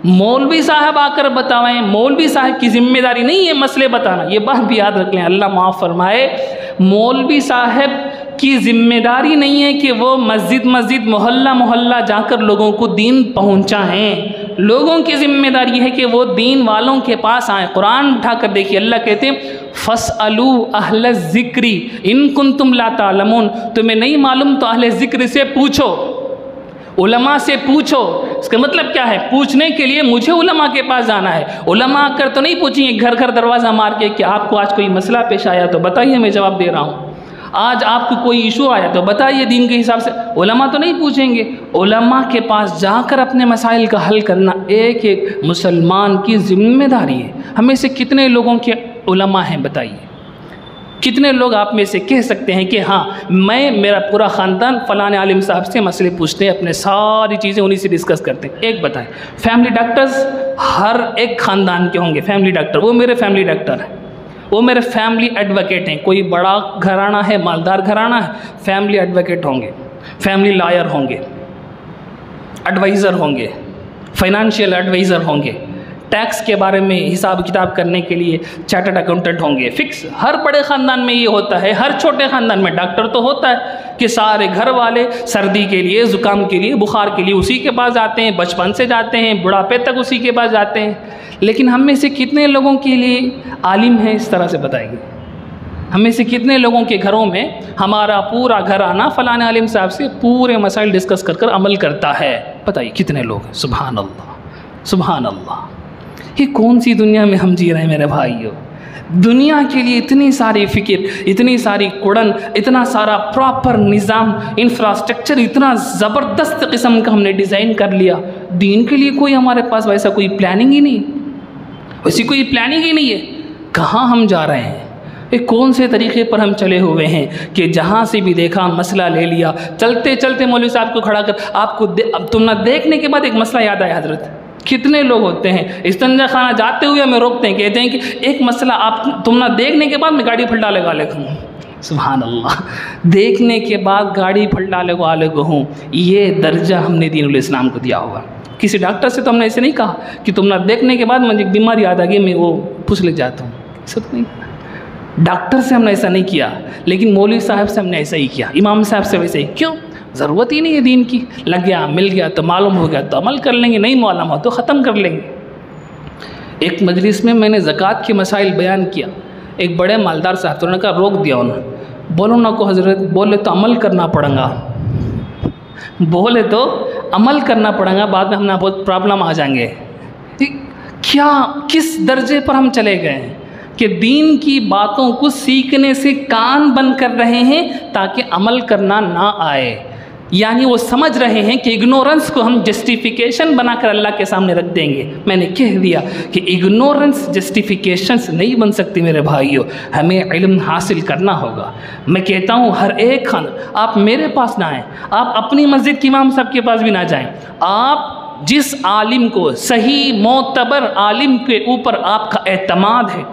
मौलवी साहब आकर बतावें, मौलवी साहब की जिम्मेदारी नहीं है मसले बताना, ये बात भी याद रख लें, अल्लाह माफ़ फरमाए। मौलवी साहब की जिम्मेदारी नहीं है कि वो मस्जिद मोहल्ला मोहल्ला जाकर लोगों को दीन पहुँचाएँ। लोगों की जिम्मेदारी है कि वो दीन वालों के पास आएँ। कुरान उठाकर देखिए, अल्लाह कहते हैं फ़स्अलू अहल ज़िक्री इन कुंतुम ला तालमून, तुम्हें नहीं मालूम तो अहले ज़िक्र से पूछो, उलमा से पूछो। इसका मतलब क्या है? पूछने के लिए मुझे उलमा के पास जाना है। उलमा आकर तो नहीं पूछेंगे घर घर दरवाज़ा मार के कि आपको आज कोई मसला पेश आया तो बताइए, मैं जवाब दे रहा हूँ। आज आपको कोई इशू आया तो बताइए दीन के हिसाब से। उलमा तो नहीं पूछेंगे, उलमा के पास जाकर अपने मसाइल का हल करना एक एक मुसलमान की जिम्मेदारी है। हमें से कितने लोगों के उलमा हैं बताइए? कितने लोग आप में से कह सकते हैं कि हाँ मेरा पूरा ख़ानदान फ़लाने आलिम साहब से मसले पूछते हैं, अपने सारी चीज़ें उन्हीं से डिस्कस करते हैं? एक बताएं। फैमिली डॉक्टर्स हर एक ख़ानदान के होंगे, फैमिली डॉक्टर, वो मेरे फैमिली डॉक्टर हैं, वो मेरे फैमिली एडवोकेट हैं। कोई बड़ा घराना है, मालदार घराना है, फैमिली एडवोकेट होंगे, फैमिली लॉयर होंगे, एडवाइज़र होंगे, फाइनेंशियल एडवाइज़र होंगे, टैक्स के बारे में हिसाब किताब करने के लिए चार्टर्ड अकाउंटेंट होंगे। फिक्स हर बड़े ख़ानदान में ये होता है, हर छोटे ख़ानदान में डॉक्टर तो होता है कि सारे घर वाले सर्दी के लिए, ज़ुकाम के लिए, बुखार के लिए उसी के पास जाते हैं, बचपन से जाते हैं, बुढ़ापे तक उसी के पास जाते हैं। लेकिन हम में से कितने लोगों के लिए आलिम है इस तरह से बताइए? हम में से कितने लोगों के घरों में हमारा पूरा घराना फ़लाने आलिम साहब से पूरे मसाइल डिस्कस कर कर अमल करता है? बताइए कितने लोग हैं? सुभान अल्लाह, सुभान अल्लाह। ये कौन सी दुनिया में हम जी रहे हैं मेरे भाइयों? दुनिया के लिए इतनी सारी फ़िक्र, इतनी सारी कुड़न, इतना सारा प्रॉपर निज़ाम, इंफ्रास्ट्रक्चर इतना ज़बरदस्त किस्म का हमने डिज़ाइन कर लिया। दीन के लिए कोई हमारे पास वैसा कोई प्लानिंग ही नहीं, वैसी कोई प्लानिंग ही नहीं है। कहाँ हम जा रहे हैं, एक कौन से तरीक़े पर हम चले हुए हैं कि जहाँ से भी देखा मसला ले लिया। चलते चलते मौलवी साहब को खड़ा कर आपको तुम ना देखने के बाद एक मसला याद आया। हज़रत कितने लोग होते हैं इस्तिंजा खाना जाते हुए हमें रोकते हैं, कहते हैं कि एक मसला आप तुम ना देखने के बाद मैं गाड़ी फल डाले वाले हूँ। सुभान अल्लाह, देखने के बाद गाड़ी फल डाले वाले हूँ, ये दर्जा हमने दीनुल इस्लाम को दिया हुआ। किसी डॉक्टर से तो हमने ऐसे नहीं कहा कि तुम ना देखने के बाद मुझे एक बीमारी याद आ गई मैं वो पूछ ले जाता हूँ, सब नहीं। डॉक्टर से हमने ऐसा नहीं किया, लेकिन मौलवी साहब से हमने ऐसा ही किया, इमाम साहब से वैसे ही। क्यों? ज़रूरत ही नहीं है दीन की। लग गया, मिल गया तो मालूम हो गया तो अमल कर लेंगे, नहीं मालूम हो तो ख़त्म कर लेंगे। एक मजलिस में मैंने ज़कात के मसाइल बयान किया, एक बड़े मालदार साहब तो उन्होंने कहा रोक दिया उन्होंने, बोलो ना को हज़रत, बोले तो अमल करना पड़ेगा, बोले तो अमल करना पड़ेगा, बाद में हमें बहुत प्रॉब्लम आ जाएंगे। क्या किस दर्जे पर हम चले गए हैं कि दीन की बातों को सीखने से कान बंद कर रहे हैं ताकि अमल करना ना आए। यानी वो समझ रहे हैं कि इग्नोरेंस को हम जस्टिफिकेशन बनाकर अल्लाह के सामने रख देंगे। मैंने कह दिया कि इग्नोरेंस जस्टिफिकेशन नहीं बन सकती मेरे भाइयों, हमें इल्म हासिल करना होगा। मैं कहता हूँ हर एक खाना, आप मेरे पास ना आएँ, आप अपनी मस्जिद के इमाम साहब के पास भी ना जाएँ, आप जिस आलिम को, सही मोतबर आलिम के ऊपर आपका एतमाद है,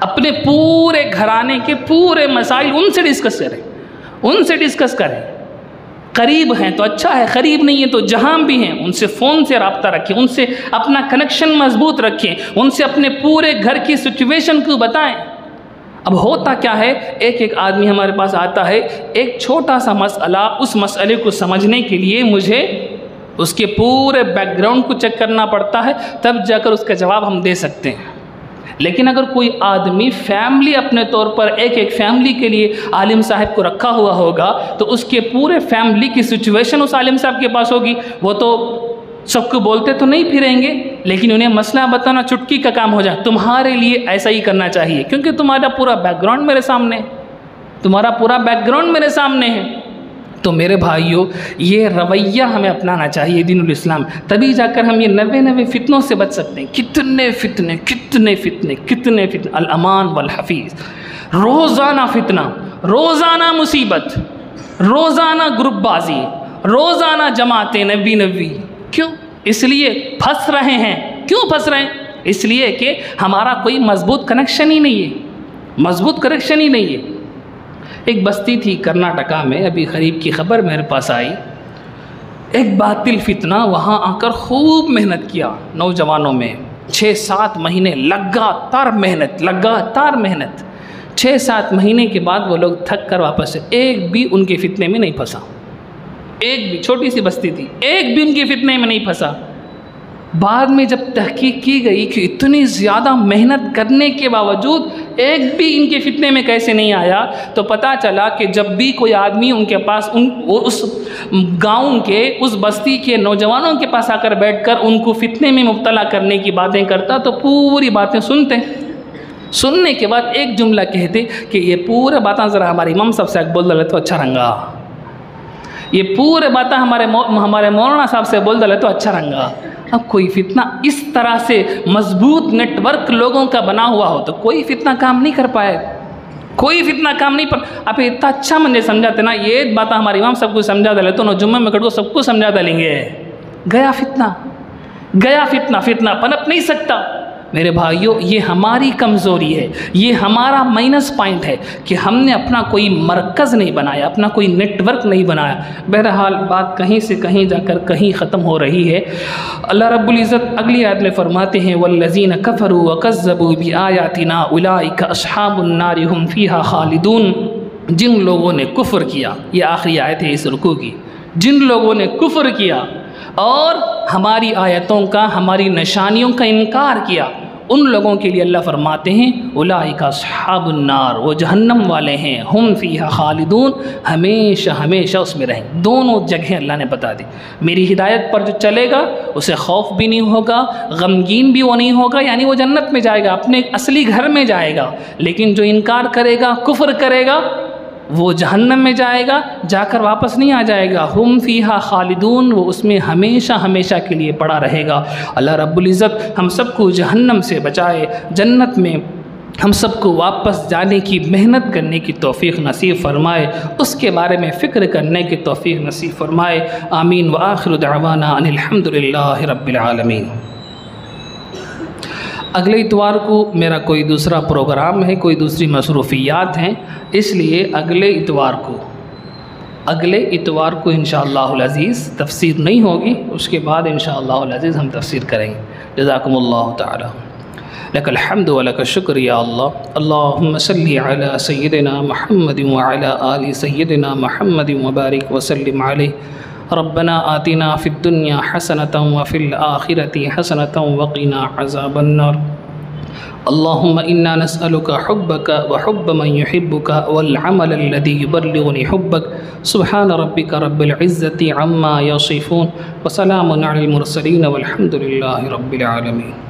अपने पूरे घराने के पूरे मसाइल उनसे डिस्कस करें, उनसे डिस्कस करें। करीब हैं तो अच्छा है, करीब नहीं है तो जहाँ भी हैं उनसे फ़ोन से रब्ता रखें, उनसे अपना कनेक्शन मजबूत रखें, उनसे अपने पूरे घर की सिचुएशन को बताएं। अब होता क्या है, एक एक आदमी हमारे पास आता है, एक छोटा सा मसला, उस मसले को समझने के लिए मुझे उसके पूरे बैकग्राउंड को चेक करना पड़ता है, तब जाकर उसका जवाब हम दे सकते हैं। लेकिन अगर कोई आदमी फैमिली अपने तौर पर एक एक फैमिली के लिए आलिम साहब को रखा हुआ होगा तो उसके पूरे फैमिली की सिचुएशन उस आलिम साहब के पास होगी। वो तो सबको बोलते तो नहीं फिरेंगे, लेकिन उन्हें मसला बताना चुटकी का काम हो जाए। तुम्हारे लिए ऐसा ही करना चाहिए क्योंकि तुम्हारा पूरा बैकग्राउंड मेरे सामने है, तुम्हारा पूरा बैकग्राउंड मेरे सामने है। तो मेरे भाइयों, ये रवैया हमें अपनाना चाहिए दीनुल इस्लाम, तभी जाकर हम ये नवे नवे फितनों से बच सकते हैं। कितने फितने, कितने फितने, कितने फितने, अल अमान वल हफीज़। रोज़ाना फितना, रोज़ाना मुसीबत, रोज़ाना ग्रुपबाजी, रोज़ाना जमातें नबी। क्यों? इसलिए फंस रहे हैं। क्यों फंस रहे हैं? इसलिए कि हमारा कोई मजबूत कनेक्शन ही नहीं है, मजबूत कनेक्शन ही नहीं है। एक बस्ती थी कर्नाटका में, अभी करीब की खबर मेरे पास आई, एक बातिल फितना वहाँ आकर खूब मेहनत किया नौजवानों में, 6-7 महीने लगातार मेहनत। 6-7 महीने के बाद वो लोग थक कर वापस से, एक भी उनके फितने में नहीं फंसा, एक भी, छोटी सी बस्ती थी, एक भी उनके फितने में नहीं फंसा। बाद में जब तहकीक की गई कि इतनी ज़्यादा मेहनत करने के बावजूद एक भी इनके फितने में कैसे नहीं आया, तो पता चला कि जब भी कोई आदमी उनके पास उस गांव के, उस बस्ती के नौजवानों के पास आकर बैठकर उनको फितने में मुब्तला करने की बातें करता तो पूरी बातें सुनते, सुनने के बाद एक जुमला कहते कि ये पूरे बातें ज़रा हमारे इमाम साहब से बोल डाले तो अच्छा रंगा, ये पूरे बातें हमारे मौलाना साहब से बोल डाले तो अच्छा रंगा। अब कोई फितना इस तरह से मजबूत नेटवर्क लोगों का बना हुआ हो तो कोई फितना काम नहीं कर पाए, कोई फितना काम नहीं पर। आप इतना अच्छा मुझे समझाते ना, ये बात हमारे इमाम सबको समझा डाले तो ना जुम्मे में कटो सबको समझा डालेंगे। गया फितना, फितना पनप नहीं सकता। मेरे भाइयों, ये हमारी कमज़ोरी है, ये हमारा माइनस पॉइंट है कि हमने अपना कोई मरकज़ नहीं बनाया, अपना कोई नेटवर्क नहीं बनाया। बहरहाल बात कहीं से कहीं जाकर कहीं ख़त्म हो रही है। अल्लाह रब्बुल इज़्ज़त अगली आयत में फरमाते हैं, वल्लज़ीना कफ़रू व कज़्ज़बू बिआयातिना उलाइका अस्हाबुन नारि हुम फ़ीहा ख़ालिदून। जिन लोगों ने कुफ़्र किया, ये आखिरी आयत है इस रुकू की, जिन लोगों ने कुफ़्र किया और हमारी आयतों का, हमारी निशानियों का इनकार किया, उन लोगों के लिए अल्लाह फरमाते हैं उलाइका अस्हाबुन नार, वो जहन्नम वाले हैं, हुम फीहा खालिदून, हमेशा हमेशा उसमें रहें। दोनों जगह अल्लाह ने बता दी। मेरी हिदायत पर जो चलेगा उसे खौफ भी नहीं होगा, गमगीन भी वो नहीं होगा, यानी वो जन्नत में जाएगा, अपने असली घर में जाएगा। लेकिन जो इनकार करेगा, कुफ्र करेगा, वो जहन्नम में जाएगा, जाकर वापस नहीं आ जाएगा। हुम फीहा खालिदून, वो उसमें हमेशा हमेशा के लिए पड़ा रहेगा। अल्लाह रब्बुल इज़्ज़त हम सबको जहन्नम से बचाए, जन्नत में हम सबको वापस जाने की मेहनत करने की तौफ़ीक़ नसीब फ़रमाए, उसके बारे में फ़िक्र करने की तौफ़ीक़ नसीब फ़रमाए। आमीन व आखिरु दअवाना अनिल हम्दुलिल्लाहि रब्बिल आलमीन। अगले इतवार को मेरा कोई दूसरा प्रोग्राम है, कोई दूसरी मसरूफ़ियात हैं, इसलिए अगले इतवार को इंशाअल्लाहुल अज़ीज़ तफ़सीर नहीं होगी। उसके बाद इंशाअल्लाहुल अज़ीज़ हम तफ़सीर करेंगे। जज़ाकुमुल्लाहु तआला। लकल हम्दु व लकश शुक्र या अल्लाह। अल्लाहुम्मा सल्लि अला सय्यिदिना मुहम्मदिन व अला आलि सय्यिदिना मुहम्मदिन व बारिक व सल्लिम अलैहि। रब्बना आतिना फ़िद्दुन्या हसनतन व फ़िल आखिरति हसनतन व क़िना अज़ाबन्नार। अल्लाहुम्मा इन्ना नस्अलुका हुब्बका व हुब्ब मन युहिब्बुका वल अमल अल्लज़ी युबल्लिगुनी हुब्बक। सुब्हान रब्बिका रब्बिल इज़्ज़ति अम्मा यसिफ़ून व सलामुन अलल मुरसलीन वल्हम्दुलिल्लाहि रब्बिल आलमीन।